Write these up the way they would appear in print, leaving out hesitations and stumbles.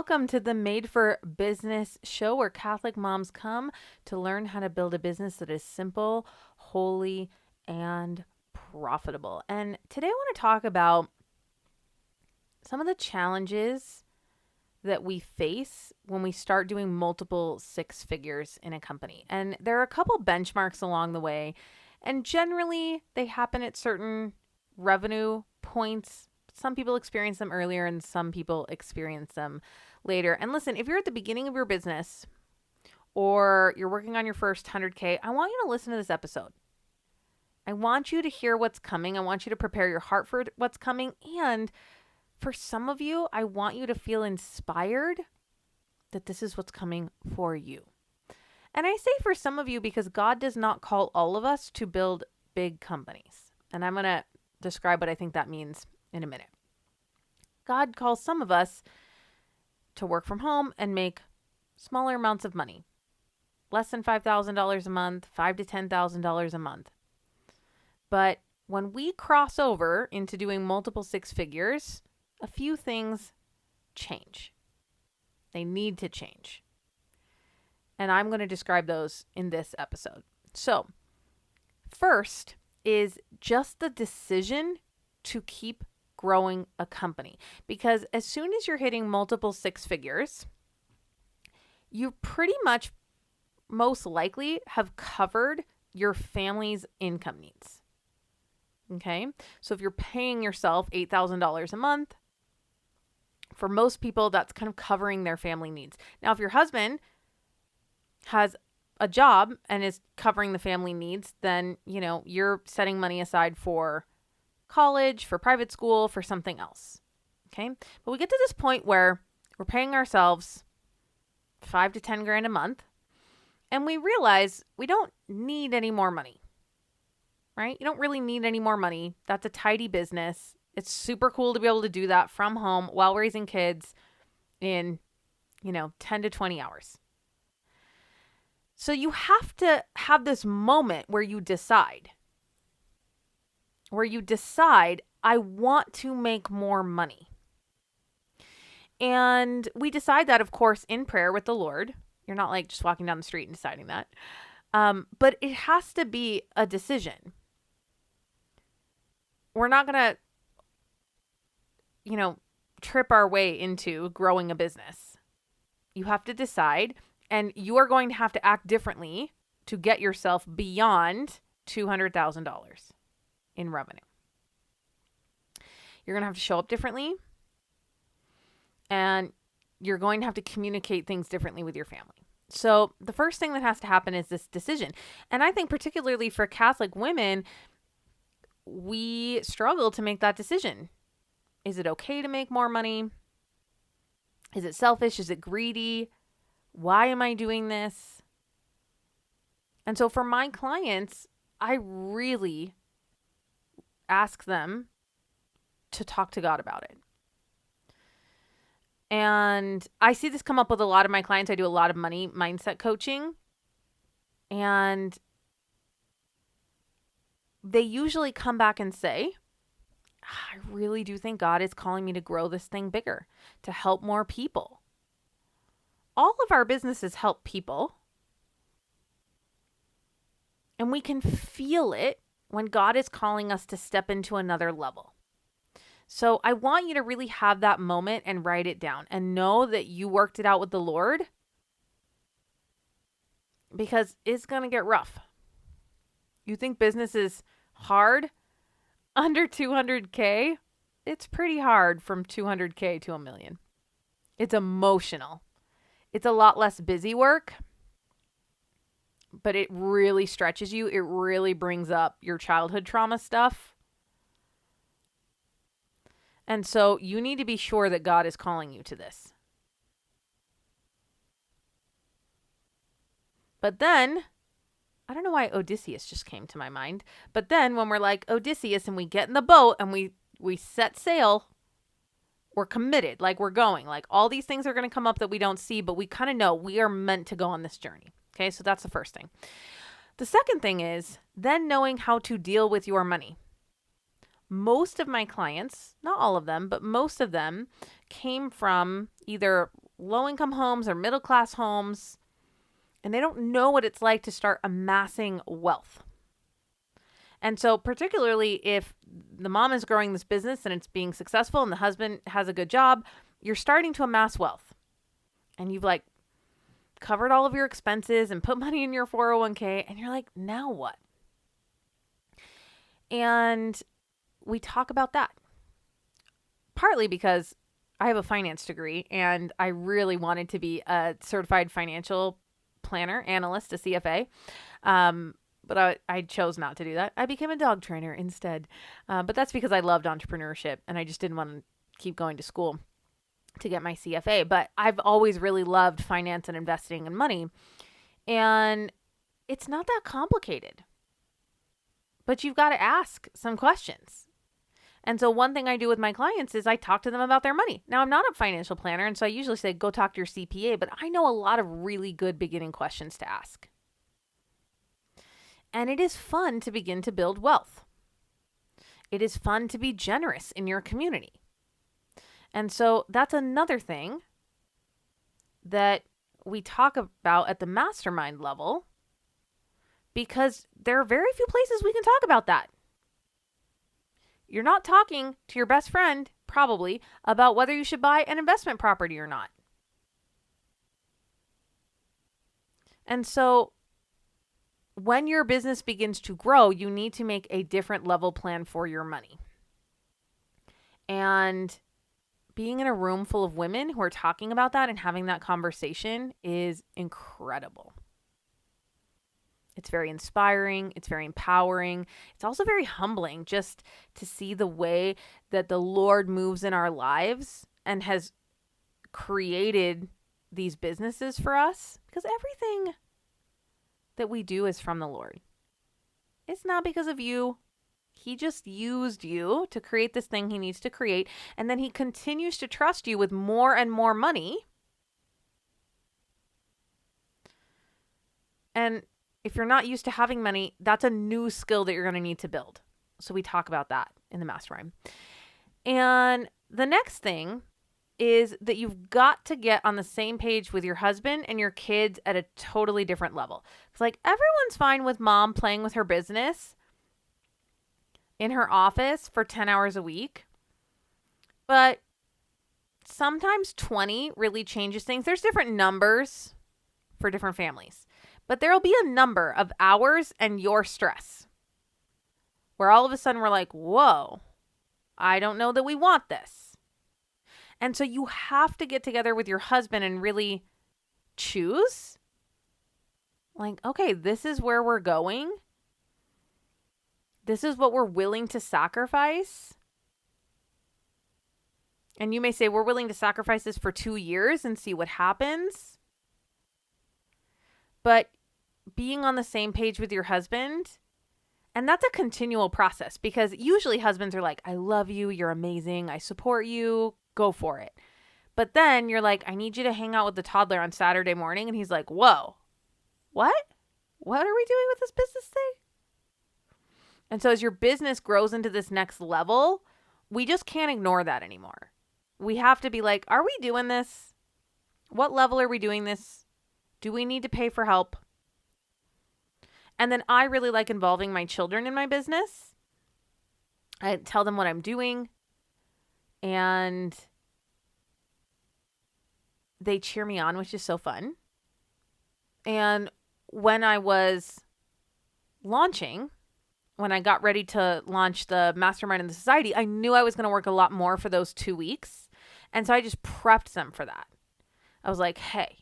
Welcome to the Made for Business show where Catholic moms come to learn how to build a business that is simple, holy, and profitable. And today I want to talk about some of the challenges that we face when we start doing multiple six figures in a company. And there are a couple benchmarks along the way, and generally they happen at certain revenue points. Some people experience them earlier and some people experience them later. And listen, if you're at the beginning of your business or you're working on your first 100K, I want you to listen to this episode. I want you to hear what's coming. I want you to prepare your heart for what's coming. And for some of you, I want you to feel inspired that this is what's coming for you. And I say for some of you because God does not call all of us to build big companies. And I'm going to describe what I think that means in a minute. God calls some of us to work from home and make smaller amounts of money. Less than $5,000 a month, $5,000 to $10,000 a month. But when we cross over into doing multiple six figures, a few things change. They need to change. And I'm going to describe those in this episode. So, first is just the decision to keep growing a company. Because as soon as you're hitting multiple six figures, you pretty much most likely have covered your family's income needs. Okay? So if you're paying yourself $8,000 a month, for most people, that's kind of covering their family needs. Now, if your husband has a job and is covering the family needs, then, you're setting money aside for college, for private school, for something else. Okay? But we get to this point where we're paying ourselves $5,000 to $10,000 a month, and we realize we don't need any more money. Right? You don't really need any more money. That's a tidy business. It's super cool to be able to do that from home while raising kids in, 10 to 20 hours. So you have to have this moment where you decide, I want to make more money. And we decide that, of course, in prayer with the Lord. You're not like just walking down the street and deciding that. But it has to be a decision. We're not going to, trip our way into growing a business. You have to decide, and you are going to have to act differently to get yourself beyond $200,000 in revenue. You're going to have to show up differently, and you're going to have to communicate things differently with your family. So the first thing that has to happen is this decision. And I think particularly for Catholic women, we struggle to make that decision. Is it okay to make more money? Is it selfish? Is it greedy? Why am I doing this? And so for my clients, I really ask them to talk to God about it. And I see this come up with a lot of my clients. I do a lot of money mindset coaching. And they usually come back and say, I really do think God is calling me to grow this thing bigger, to help more people. All of our businesses help people. And we can feel it when God is calling us to step into another level. So I want you to really have that moment and write it down and know that you worked it out with the Lord, because it's going to get rough. You think business is hard? Under 200K, it's pretty hard from 200K to $1 million. It's emotional. It's a lot less busy work, but it really stretches you. It really brings up your childhood trauma stuff. And so you need to be sure that God is calling you to this. But then, I don't know why Odysseus just came to my mind. But then when we're like Odysseus and we get in the boat and we set sail, we're committed, like we're going. Like all these things are going to come up that we don't see, but we kind of know we are meant to go on this journey. Okay, so that's the first thing. The second thing is then knowing how to deal with your money. Most of my clients, not all of them, but most of them came from either low-income homes or middle-class homes, and they don't know what it's like to start amassing wealth. And so particularly if the mom is growing this business and it's being successful and the husband has a good job, you're starting to amass wealth. And you've like covered all of your expenses and put money in your 401k, and you're like, now what? And we talk about that. Partly because I have a finance degree and I really wanted to be a certified financial planner, analyst, a CFA. But I chose not to do that. I became a dog trainer instead. But that's because I loved entrepreneurship and I just didn't want to keep going to school to get my CFA. But I've always really loved finance and investing and money. And it's not that complicated. But you've got to ask some questions. And so one thing I do with my clients is I talk to them about their money. Now, I'm not a financial planner, and so I usually say, go talk to your CPA, but I know a lot of really good beginning questions to ask. And it is fun to begin to build wealth. It is fun to be generous in your community. And so that's another thing that we talk about at the mastermind level, because there are very few places we can talk about that. You're not talking to your best friend, probably, about whether you should buy an investment property or not. And so when your business begins to grow, you need to make a different level plan for your money. And being in a room full of women who are talking about that and having that conversation is incredible. It's very inspiring. It's very empowering. It's also very humbling just to see the way that the Lord moves in our lives and has created these businesses for us, because everything that we do is from the Lord. It's not because of you. He just used you to create this thing he needs to create, and then he continues to trust you with more and more money. And if you're not used to having money, that's a new skill that you're going to need to build. So we talk about that in the mastermind. And the next thing is that you've got to get on the same page with your husband and your kids at a totally different level. It's like everyone's fine with mom playing with her business in her office for 10 hours a week. But sometimes 20 really changes things. There's different numbers for different families. But there will be a number of hours and your stress where all of a sudden we're like, whoa, I don't know that we want this. And so you have to get together with your husband and really choose. Like, okay, this is where we're going. This is what we're willing to sacrifice. And you may say, we're willing to sacrifice this for 2 years and see what happens. But being on the same page with your husband, and that's a continual process, because usually husbands are like, I love you, you're amazing, I support you, go for it. But then you're like, I need you to hang out with the toddler on Saturday morning. And he's like, whoa, what? What are we doing with this business thing? And so as your business grows into this next level, we just can't ignore that anymore. We have to be like, are we doing this? What level are we doing this? Do we need to pay for help? And then I really like involving my children in my business. I tell them what I'm doing, and they cheer me on, which is so fun. And when I was launching, when I got ready to launch the mastermind in the society, I knew I was going to work a lot more for those 2 weeks. And so I just prepped them for that. I was like, hey,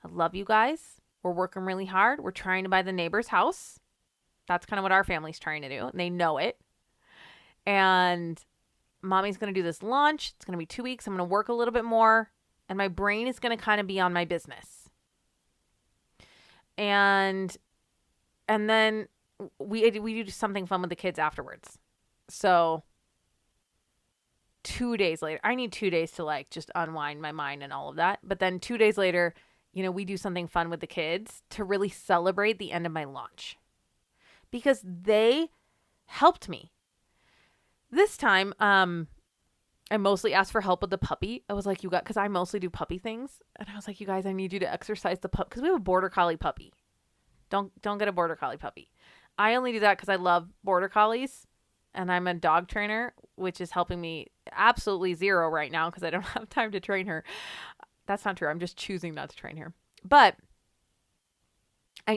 I love you guys. We're working really hard. We're trying to buy the neighbor's house. That's kind of what our family's trying to do. And they know it. And mommy's going to do this launch. It's going to be 2 weeks. I'm going to work a little bit more. And my brain is going to kind of be on my business. And then we do something fun with the kids afterwards. So 2 days later, I need 2 days to like just unwind my mind and all of that. But then 2 days later, we do something fun with the kids to really celebrate the end of my launch, because they helped me. This time, I mostly asked for help with the puppy. I was like, because I mostly do puppy things. And I was like, you guys, I need you to exercise the pup. Because we have a border collie puppy. Don't get a border collie puppy. I only do that because I love border collies. And I'm a dog trainer, which is helping me absolutely zero right now because I don't have time to train her. That's not true. I'm just choosing not to train her. But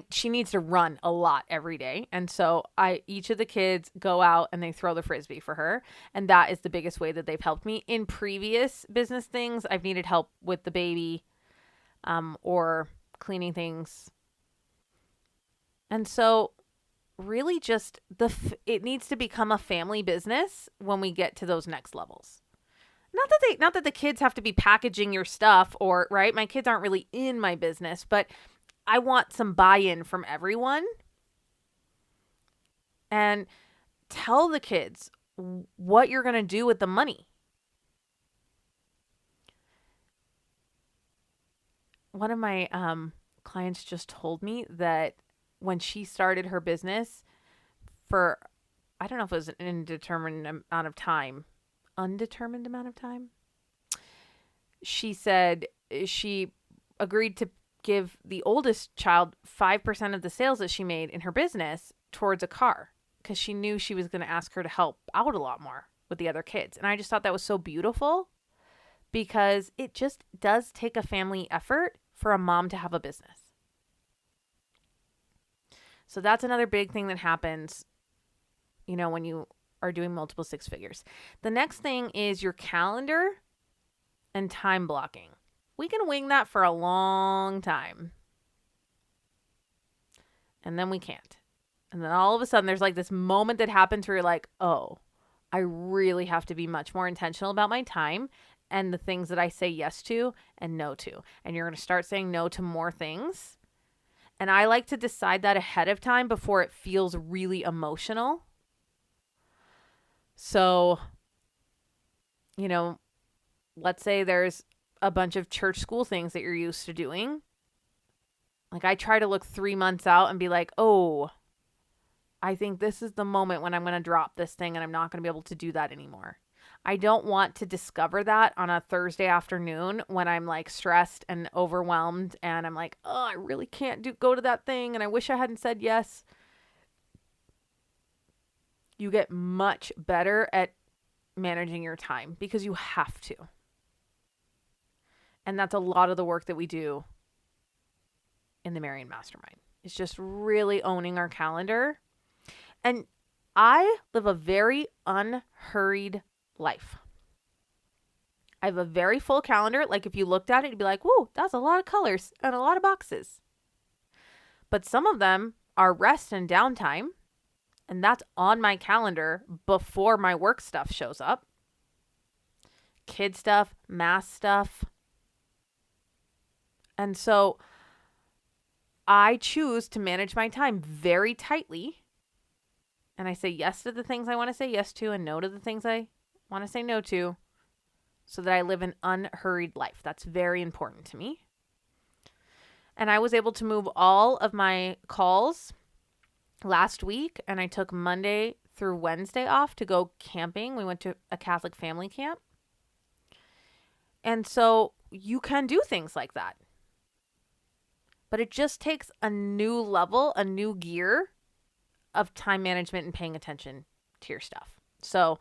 she needs to run a lot every day. And so each of the kids go out and they throw the Frisbee for her. And that is the biggest way that they've helped me. In previous business things, I've needed help with the baby or cleaning things. And so really just it needs to become a family business when we get to those next levels. Not that the kids have to be packaging your stuff or, right? My kids aren't really in my business, but I want some buy-in from everyone. And tell the kids what you're going to do with the money. One of my clients just told me that when she started her business for, I don't know if it was an undetermined amount of time, she said she agreed to give the oldest child 5% of the sales that she made in her business towards a car because she knew she was going to ask her to help out a lot more with the other kids. And I just thought that was so beautiful because it just does take a family effort for a mom to have a business. So that's another big thing that happens, when you are doing multiple six figures. The next thing is your calendar and time blocking. We can wing that for a long time. And then we can't. And then all of a sudden there's like this moment that happens where you're like, oh, I really have to be much more intentional about my time and the things that I say yes to and no to. And you're going to start saying no to more things. And I like to decide that ahead of time before it feels really emotional. So, let's say there's a bunch of church school things that you're used to doing. Like I try to look 3 months out and be like, oh, I think this is the moment when I'm going to drop this thing and I'm not going to be able to do that anymore. I don't want to discover that on a Thursday afternoon when I'm like stressed and overwhelmed and I'm like, oh, I really can't go to that thing and I wish I hadn't said yes. You get much better at managing your time because you have to. And that's a lot of the work that we do in the Marian Mastermind. It's just really owning our calendar. And I live a very unhurried life. I have a very full calendar. Like if you looked at it, you'd be like, whoa, that's a lot of colors and a lot of boxes. But some of them are rest and downtime. And that's on my calendar before my work stuff shows up. Kid stuff, math stuff. And so I choose to manage my time very tightly. And I say yes to the things I want to say yes to and no to the things I want to say no to so that I live an unhurried life. That's very important to me. And I was able to move all of my calls last week, and I took Monday through Wednesday off to go camping. We went to a Catholic family camp. And so you can do things like that. But it just takes a new level, a new gear of time management and paying attention to your stuff. So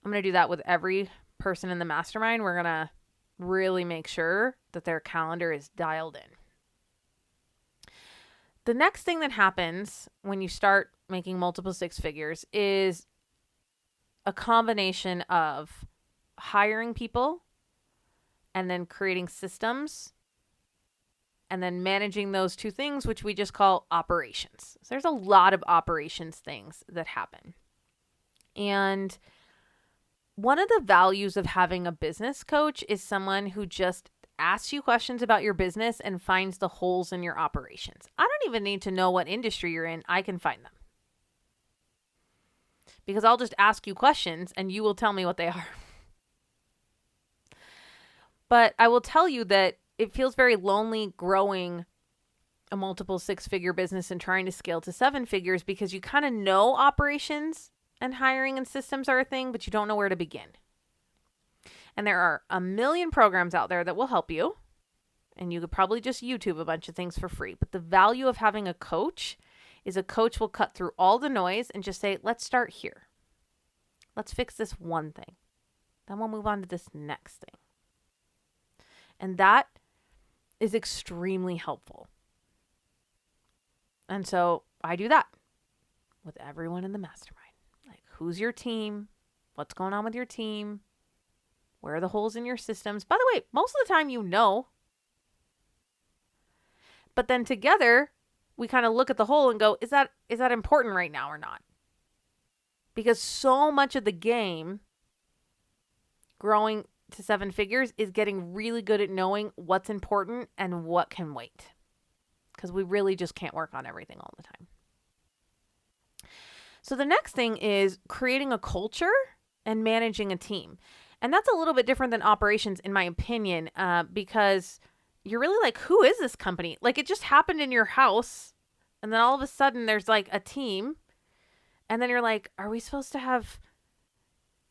I'm going to do that with every person in the mastermind. We're going to really make sure that their calendar is dialed in. The next thing that happens when you start making multiple six figures is a combination of hiring people and then creating systems and then managing those two things, which we just call operations. So there's a lot of operations things that happen. And one of the values of having a business coach is someone who just asks you questions about your business and finds the holes in your operations. I don't even need to know what industry you're in. I can find them. Because I'll just ask you questions and you will tell me what they are. But I will tell you that it feels very lonely growing a multiple six-figure business and trying to scale to seven figures because you kind of know operations and hiring and systems are a thing, but you don't know where to begin. And there are a million programs out there that will help you. And you could probably just YouTube a bunch of things for free. But the value of having a coach is a coach will cut through all the noise and just say, let's start here. Let's fix this one thing. Then we'll move on to this next thing. And that is extremely helpful. And so I do that with everyone in the mastermind. Like, who's your team? What's going on with your team? Where are the holes in your systems? By the way, most of the time you know. But then together, we kind of look at the hole and go, is that important right now or not? Because so much of the game growing to 7 figures is getting really good at knowing what's important and what can wait. Because we really just can't work on everything all the time. So the next thing is creating a culture and managing a team. And that's a little bit different than operations, in my opinion, because you're really like, who is this company? Like, it just happened in your house. And then all of a sudden there's like a team. And then you're like, are we supposed to have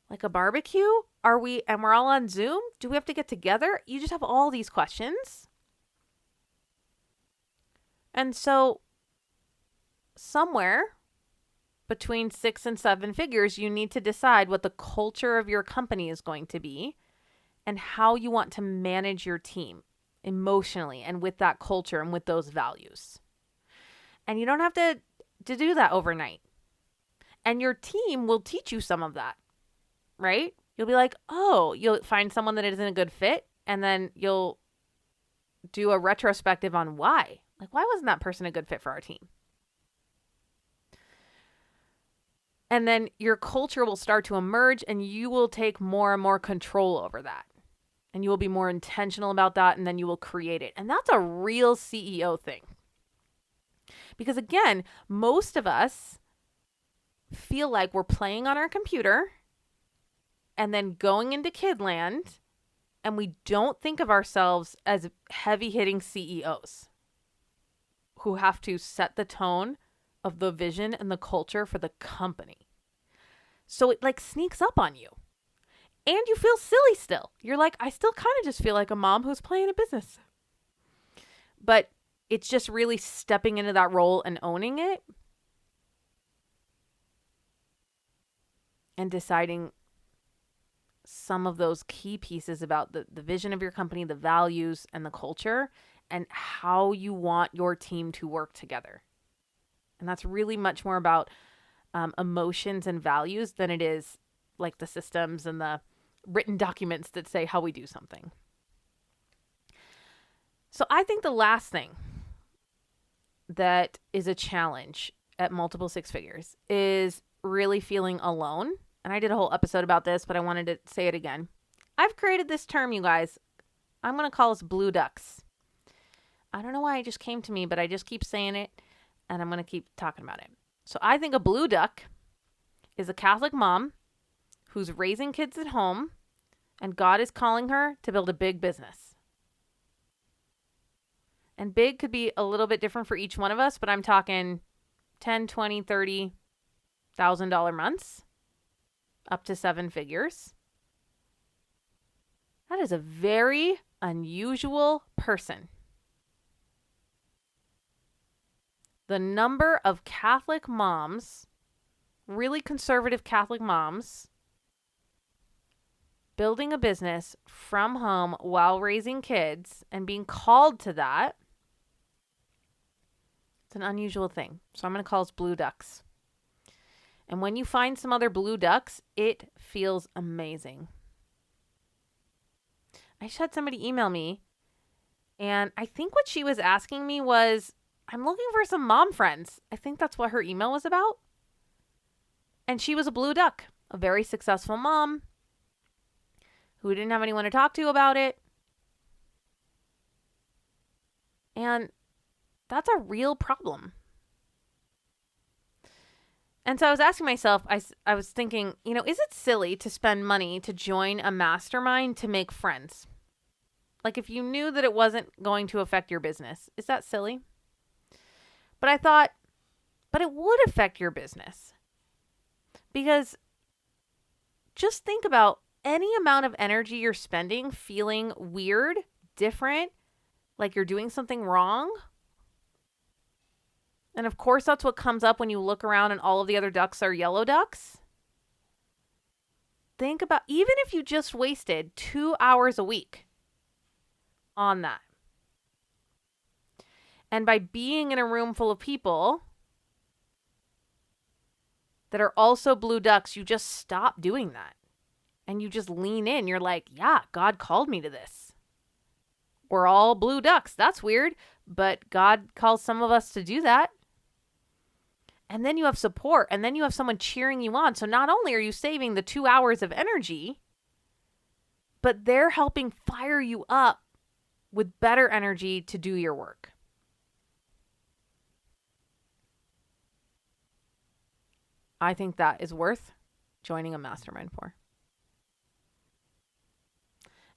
like a barbecue? And we're all on Zoom? Do we have to get together? You just have all these questions. And so somewhere between 6 and 7 figures, you need to decide what the culture of your company is going to be and how you want to manage your team emotionally and with that culture and with those values. And you don't have to do that overnight. And your team will teach you some of that, right? You'll be like, oh, you'll find someone that isn't a good fit, and then you'll do a retrospective on why. Like, why wasn't that person a good fit for our team? And then your culture will start to emerge, and you will take more and more control over that. And you will be more intentional about that, and then you will create it. And that's a real CEO thing. Because again, most of us feel like we're playing on our computer and then going into kidland, and we don't think of ourselves as heavy-hitting CEOs who have to set the tone of the vision and the culture for the company. So it like sneaks up on you. And you feel silly still. You're like, I still kind of just feel like a mom who's playing a business. But it's just really stepping into that role and owning it. And deciding some of those key pieces about the vision of your company, the values and the culture, and how you want your team to work together. And that's really much more about emotions and values than it is like the systems and the written documents that say how we do something. So I think the last thing that is a challenge at multiple 6 figures is really feeling alone. And I did a whole episode about this, but I wanted to say it again. I've created this term, you guys. I'm going to call us blue ducks. I don't know why it just came to me, but I just keep saying it, and I'm going to keep talking about it. So I think a blue duck is a Catholic mom who's raising kids at home, and God is calling her to build a big business. And big could be a little bit different for each one of us, but I'm talking 10, 20, 30,000 dollar months, up to 7 figures. That is a very unusual person. The number of Catholic moms, really conservative Catholic moms, building a business from home while raising kids and being called to that, it's an unusual thing. So I'm going to call us blue ducks. And when you find some other blue ducks, it feels amazing. I just had somebody email me, and I think what she was asking me was, I'm looking for some mom friends. I think that's what her email was about. And she was a blue duck, a very successful mom who didn't have anyone to talk to about it. And that's a real problem. And so I was asking myself, I was thinking, is it silly to spend money to join a mastermind to make friends? Like, if you knew that it wasn't going to affect your business, is that silly? But I thought, but it would affect your business. Because just think about any amount of energy you're spending feeling weird, different, like you're doing something wrong. And of course, that's what comes up when you look around and all of the other ducks are yellow ducks. Think about, even if you just wasted 2 hours a week on that. And by being in a room full of people that are also blue ducks, you just stop doing that. And you just lean in. You're like, yeah, God called me to this. We're all blue ducks. That's weird. But God calls some of us to do that. And then you have support. And then you have someone cheering you on. So not only are you saving the 2 hours of energy, but they're helping fire you up with better energy to do your work. I think that is worth joining a mastermind for.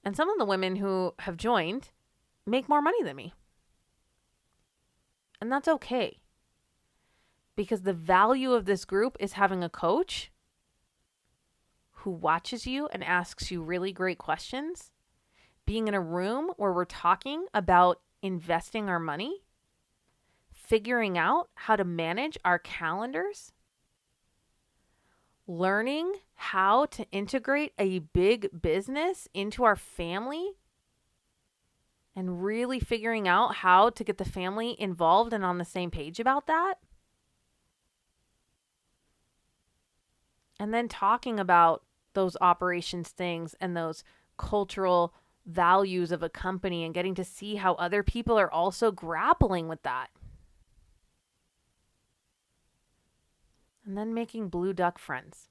And some of the women who have joined make more money than me. And that's okay. Because the value of this group is having a coach who watches you and asks you really great questions, being in a room where we're talking about investing our money, figuring out how to manage our calendars, learning how to integrate a big business into our family, and really figuring out how to get the family involved and on the same page about that. And then talking about those operations things and those cultural values of a company and getting to see how other people are also grappling with that. And then making blue duck friends.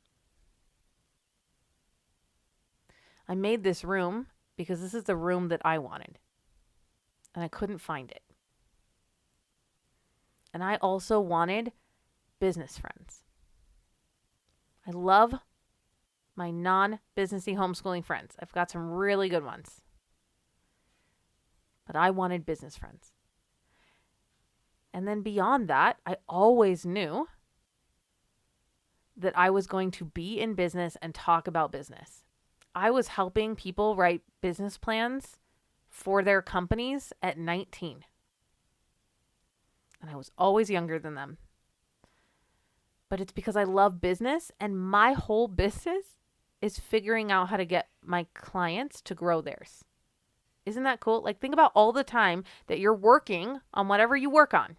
I made this room because this is the room that I wanted. And I couldn't find it. And I also wanted business friends. I love my non-businessy homeschooling friends. I've got some really good ones. But I wanted business friends. And then beyond that, I always knew that I was going to be in business and talk about business. I was helping people write business plans for their companies at 19. And I was always younger than them. But it's because I love business, and my whole business is figuring out how to get my clients to grow theirs. Isn't that cool? Like, think about all the time that you're working on whatever you work on.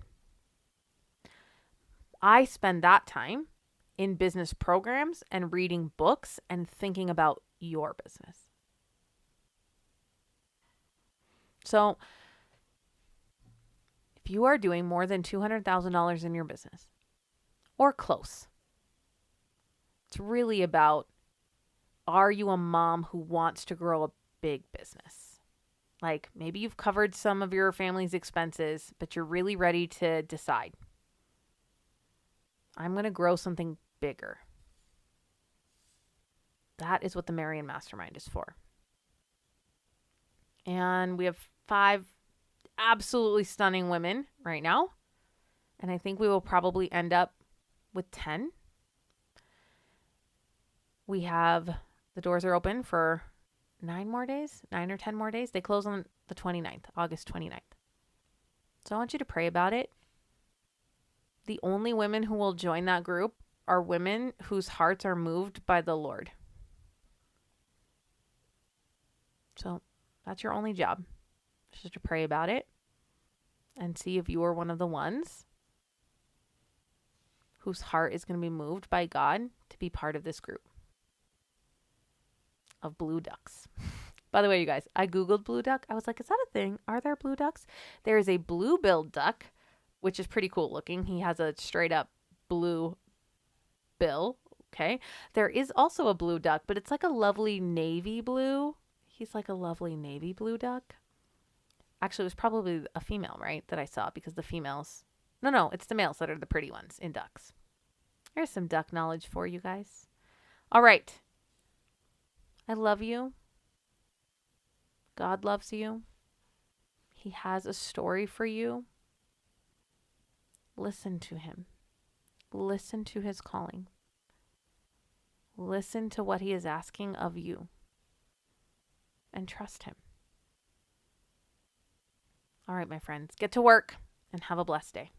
I spend that time in business programs and reading books and thinking about your business. So if you are doing more than $200,000 in your business, or close, it's really about, are you a mom who wants to grow a big business? Like, maybe you've covered some of your family's expenses, but you're really ready to decide, I'm going to grow something bigger. That is what the Marian Mastermind is for. And we have 5 absolutely stunning women right now. And I think we will probably end up with 10. We have, the doors are open for 9 or 10 more days. They close on the 29th, August 29th. So I want you to pray about it. The only women who will join that group are women whose hearts are moved by the Lord. So that's your only job, just to pray about it and see if you are one of the ones whose heart is going to be moved by God to be part of this group of blue ducks. By the way, you guys, I Googled blue duck. I was like, is that a thing? Are there blue ducks? There is a blue-billed duck, which is pretty cool looking. He has a straight up blue bill. Okay. There is also a blue duck, but it's like a lovely navy blue. He's like a lovely navy blue duck. Actually, it was probably a female, right? That I saw, because the females, no, it's the males that are the pretty ones in ducks. There's some duck knowledge for you guys. All right. I love you. God loves you. He has a story for you. Listen to him. Listen to his calling. Listen to what he is asking of you. and trust Him. All right, my friends, get to work and have a blessed day.